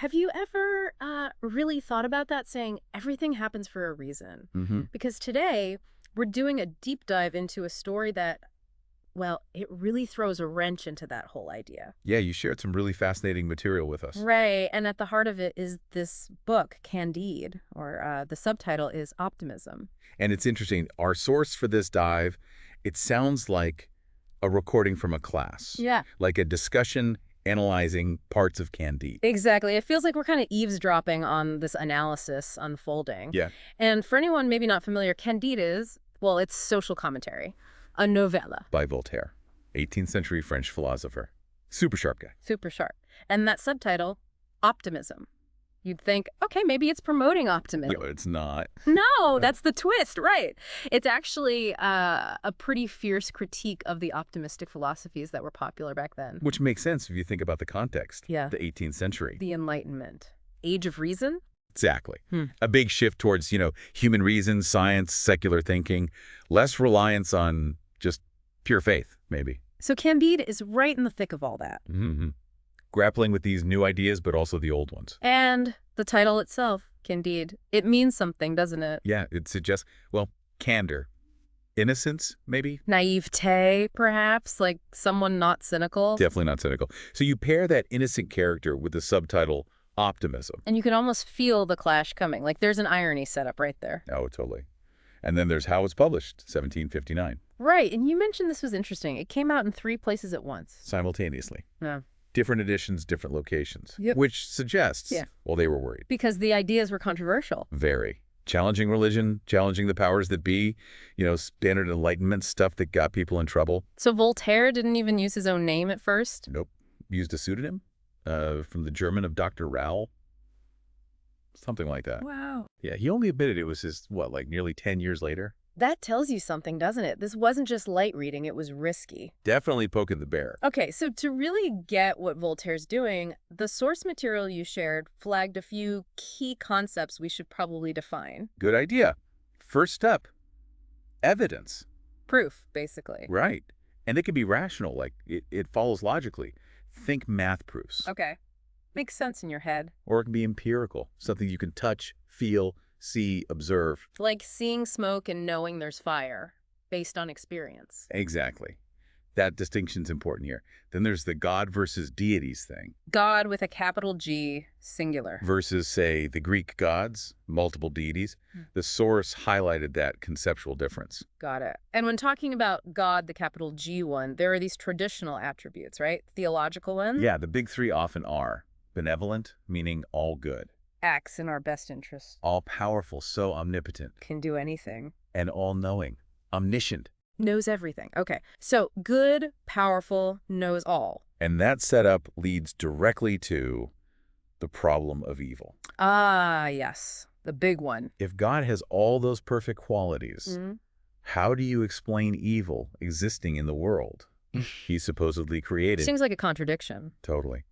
Have you ever really thought about that, saying everything happens for a reason? Hmm. Because today we're doing a deep dive into a story that, well, it really throws a wrench into that whole idea. Yeah, you shared some really fascinating material with us. Right, and at the heart of it is this book, Candide, or the subtitle is Optimism. And it's interesting. Our source for this dive, it sounds like a recording from a class, Yeah. like a discussion analyzing parts of Candide. Exactly. It feels like we're kind of eavesdropping on this analysis unfolding. Yeah, And for anyone maybe not familiar, Candide is, well, it's social commentary, a novella. by Voltaire, 18th century French philosopher. Super sharp guy. Super sharp. And that subtitle, Optimism. You'd think, okay, maybe it's promoting optimism. No, it's not. No, that's the twist, right? It's actually a pretty fierce critique of the optimistic philosophies that were popular back then. Which makes sense if you think about the context. Yeah. The 18th century. The Enlightenment. Age of reason? Exactly. Hmm. A big shift towards, human reason, science, secular thinking, less reliance on just pure faith, maybe. So Candide is right in the thick of all that. Hmm. Grappling with these new ideas, but also the old ones. And the title itself, Candide, it means something, doesn't it? Yeah, it suggests, well, candor. Innocence, maybe? Naivete, perhaps, like someone not cynical. Definitely not cynical. So you pair that innocent character with the subtitle optimism. And you can almost feel the clash coming. Like there's an irony set up right there. Oh, totally. And then there's how it's published, 1759, Right, and you mentioned this was interesting. It came out in 3 places at once. simultaneously. Yeah. Different editions, different locations. Yep. Which suggests, Yeah. well, they were worried. Because the ideas were controversial. Very. Challenging religion, challenging the powers that be, standard Enlightenment stuff that got people in trouble. So Voltaire didn't even use his own name at first? Nope. Used a pseudonym from the German of Dr. Rao. Something like that. Wow. Yeah, he only admitted it was his, nearly 10 years later? That tells you something, doesn't it? This wasn't just light reading, it was risky. Definitely poking the bear. Okay, so to really get what Voltaire's doing, the source material you shared flagged a few key concepts we should probably define. Good idea. First step, evidence. Proof, basically. Right. And it can be rational, like it follows logically. Think math proofs. Okay. Makes sense in your head. Or it can be empirical, something you can touch, feel, see, observe. Like seeing smoke and knowing there's fire, based on experience. Exactly. That distinction's important here. Then there's the God versus deities thing. God with a capital G, singular. Versus, say, the Greek gods, multiple deities. The source highlighted that conceptual difference. Got it. And when talking about God, the capital G one, there are these traditional attributes, right? Theological ones? Yeah, the big 3 often are. Benevolent, meaning all good. Acts in our best interest. All-powerful, so omnipotent. Can do anything. And all-knowing, omniscient. Knows everything. Okay. So good, powerful, knows all. And that setup leads directly to the problem of evil. Ah, yes. The big one. If God has all those perfect qualities, Mhm. how do you explain evil existing in the world he supposedly created? Seems like a contradiction. Totally.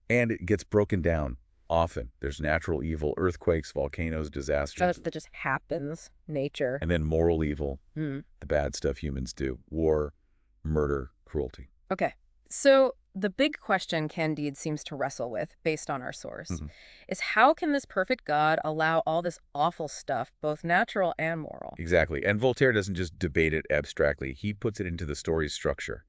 And it gets broken down often. There's natural evil, earthquakes, volcanoes, disasters. That just happens. Nature. And then moral evil, Hmm. the bad stuff humans do. War, murder, cruelty. Okay. So the big question Candide seems to wrestle with, based on our source, Mhm. is how can this perfect God allow all this awful stuff, both natural and moral? Exactly. And Voltaire doesn't just debate it abstractly. He puts it into the story's structure.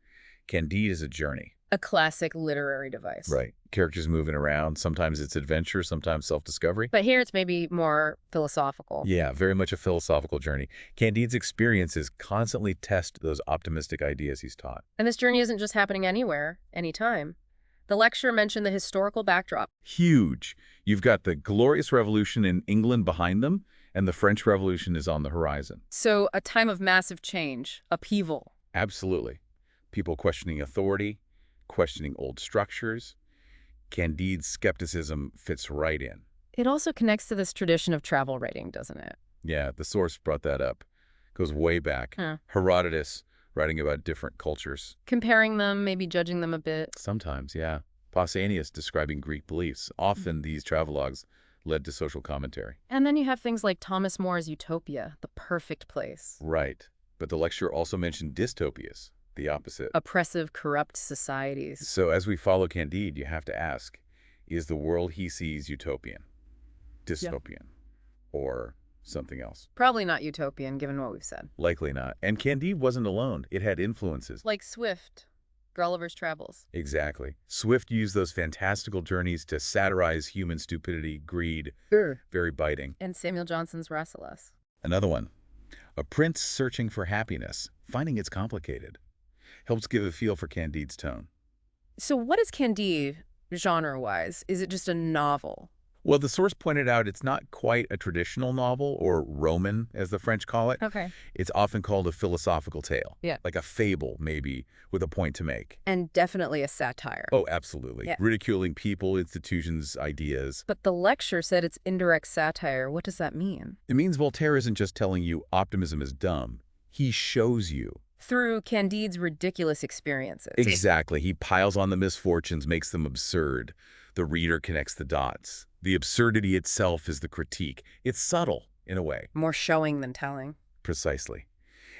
Candide is a journey. A classic literary device. Right. Characters moving around. Sometimes it's adventure, sometimes self-discovery. But here it's maybe more philosophical. Yeah, very much a philosophical journey. Candide's experiences constantly test those optimistic ideas he's taught. And this journey isn't just happening anywhere, anytime. The lecture mentioned the historical backdrop. Huge. You've got the Glorious Revolution in England behind them, and the French Revolution is on the horizon. So a time of massive change, upheaval. Absolutely. People questioning authority, questioning old structures. Candide's skepticism fits right in. It also connects to this tradition of travel writing, doesn't it? Yeah, the source brought that up. Goes way back. Huh. Herodotus writing about different cultures. Comparing them, maybe judging them a bit. Sometimes, yeah. Pausanias describing Greek beliefs. Often these travelogues led to social commentary. And then you have things like Thomas More's Utopia, the perfect place. Right. But the lecture also mentioned dystopias, the opposite. Oppressive, corrupt societies. So as we follow Candide, you have to ask, Is the world he sees utopian, Yeah. dystopian, or something else? Probably not utopian, given what we've said. Likely not. And Candide wasn't alone. It had influences. Like Swift, Gulliver's Travels. Exactly. Swift used those fantastical journeys to satirize human stupidity, greed, Sure. very biting. And Samuel Johnson's Rasselas. Another one. A prince searching for happiness, finding it's complicated. Helps give a feel for Candide's tone. So what is Candide, genre-wise? Is it just a novel? Well, the source pointed out it's not quite a traditional novel, or roman, as the French call it. Okay. It's often called a philosophical tale. Yeah. Like a fable, maybe, with a point to make. And definitely a satire. Oh, absolutely. Yeah. Ridiculing people, institutions, ideas. But the lecture said it's indirect satire. What does that mean? It means Voltaire isn't just telling you optimism is dumb. He shows you. Through Candide's ridiculous experiences. Exactly. He piles on the misfortunes, makes them absurd. The reader connects the dots. The absurdity itself is the critique. It's subtle, in a way. More showing than telling. Precisely.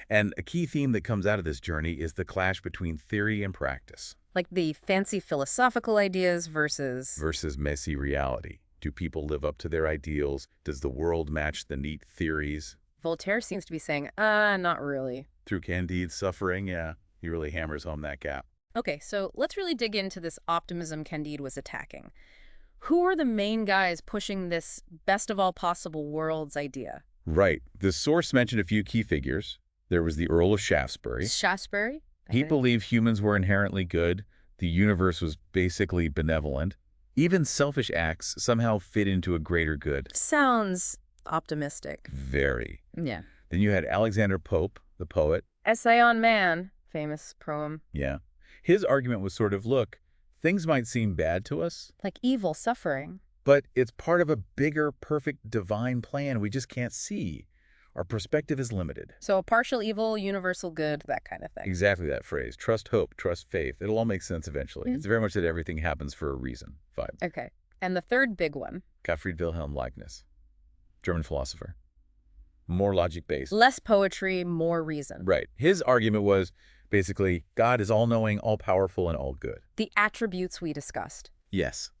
And a key theme that comes out of this journey is the clash between theory and practice. Like the fancy philosophical ideas versus... Versus messy reality. Do people live up to their ideals? Does the world match the neat theories? Voltaire seems to be saying, not really. Through Candide's suffering, yeah, he really hammers home that gap. Okay, so let's really dig into this optimism Candide was attacking. Who are the main guys pushing this best of all possible worlds idea? Right. The source mentioned a few key figures. There was the Earl of Shaftesbury. Shaftesbury? He believed humans were inherently good. The universe was basically benevolent. Even selfish acts somehow fit into a greater good. Sounds optimistic. Very. Yeah. Then you had Alexander Pope, the poet. Essay on Man, famous poem. Yeah. His argument was sort of, look, things might seem bad to us, Like evil, suffering. but it's part of a bigger, perfect, divine plan we just can't see. Our perspective is limited. So partial evil, universal good, that kind of thing. Exactly that phrase. Trust hope, trust faith. It'll all make sense eventually. Mhm. It's very much that everything happens for a reason vibe. Okay. And the third big one. Gottfried Wilhelm Leibniz, German philosopher. More logic-based. Less poetry, more reason. Right. His argument was basically God is all-knowing, all-powerful, and all good. The attributes we discussed. Yes.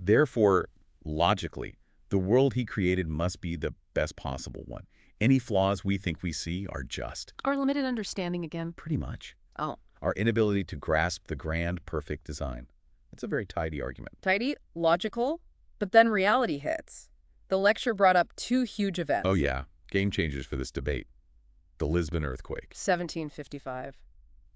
Therefore, logically, the world he created must be the best possible one. Any flaws we think we see are just. Our limited understanding again. Pretty much. Oh. Our inability to grasp the grand, perfect design. It's a very tidy argument. Tidy, logical, but then reality hits. The lecture brought up two huge events. Oh yeah, game changers for this debate. The Lisbon earthquake. 1755.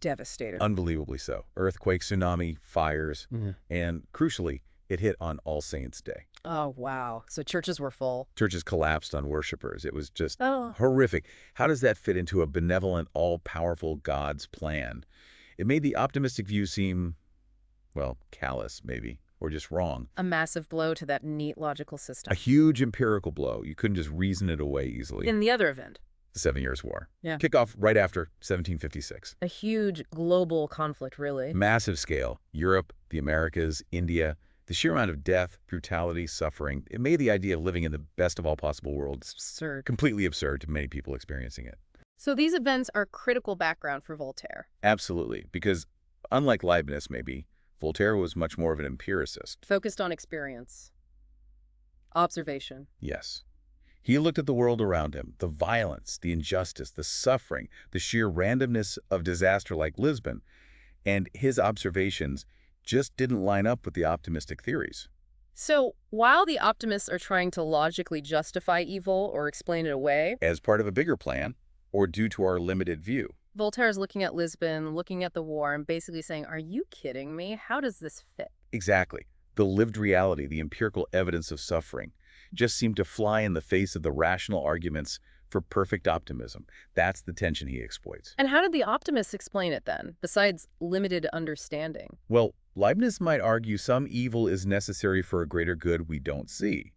Devastating. Unbelievably so. Earthquake, tsunami, fires, and crucially, it hit on All Saints' Day. Oh, wow. So churches were full. Churches collapsed on worshipers. It was just Oh. horrific. How does that fit into a benevolent, all-powerful God's plan? It made the optimistic view seem, well, callous, maybe, or just wrong. A massive blow to that neat logical system. A huge empirical blow. You couldn't just reason it away easily. In the other event, The 7 Years' War. Yeah. Kick off right after 1756. a huge global conflict, really. Massive scale. Europe, the Americas, India. The sheer amount of death, brutality, suffering, it made the idea of living in the best of all possible worlds Absurd. completely absurd to many people experiencing it. So these events are critical background for Voltaire. Absolutely, because unlike Leibniz maybe, Voltaire was much more of an empiricist. Focused on experience. Observation. Yes. He looked at the world around him, the violence, the injustice, the suffering, the sheer randomness of disaster like Lisbon, and his observations just didn't line up with the optimistic theories. So while the optimists are trying to logically justify evil or explain it away, As part of a bigger plan, or due to our limited view. Voltaire is looking at Lisbon, looking at the war, and basically saying, are you kidding me? How does this fit? Exactly. The lived reality, the empirical evidence of suffering, just seemed to fly in the face of the rational arguments for perfect optimism. That's the tension he exploits. And how did the optimists explain it then, besides limited understanding? Well, Leibniz might argue some evil is necessary for a greater good we don't see,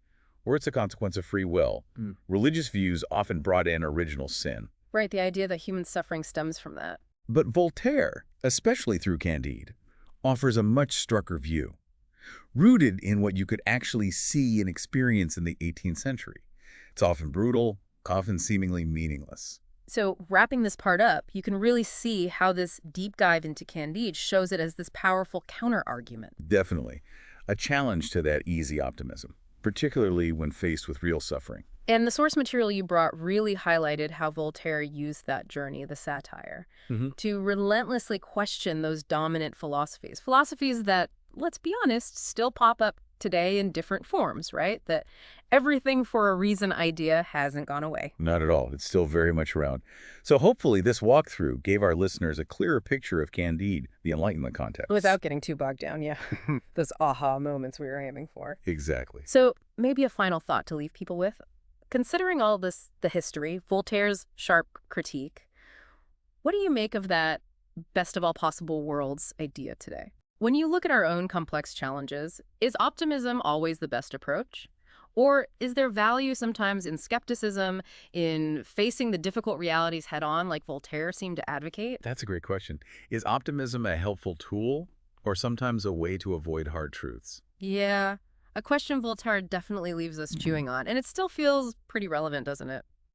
or it's a consequence of free will. Religious views often brought in original sin. Right, the idea that human suffering stems from that. But Voltaire, especially through Candide, offers a much strucker view, rooted in what you could actually see and experience in the 18th century. It's often brutal, often seemingly meaningless. So wrapping this part up, you can really see how this deep dive into Candide shows it as this powerful counter-argument. Definitely. a challenge to that easy optimism, particularly when faced with real suffering. And the source material you brought really highlighted how Voltaire used that journey, the satire, Hmm. to relentlessly question those dominant philosophies. Philosophies that, let's be honest, still pop up today in different forms, right? That everything for a reason idea hasn't gone away. Not at all. It's still very much around. So hopefully this walkthrough gave our listeners a clearer picture of Candide, the Enlightenment context. Without getting too bogged down, yeah. Those aha moments we were aiming for. Exactly. So maybe a final thought to leave people with. Considering all this, the history, Voltaire's sharp critique, what do you make of that best of all possible worlds idea today? When you look at our own complex challenges, is optimism always the best approach? Or is there value sometimes in skepticism, in facing the difficult realities head on, like Voltaire seemed to advocate? That's a great question. Is optimism a helpful tool or sometimes a way to avoid hard truths? Yeah, a question Voltaire definitely leaves us chewing on, and it still feels pretty relevant, doesn't it?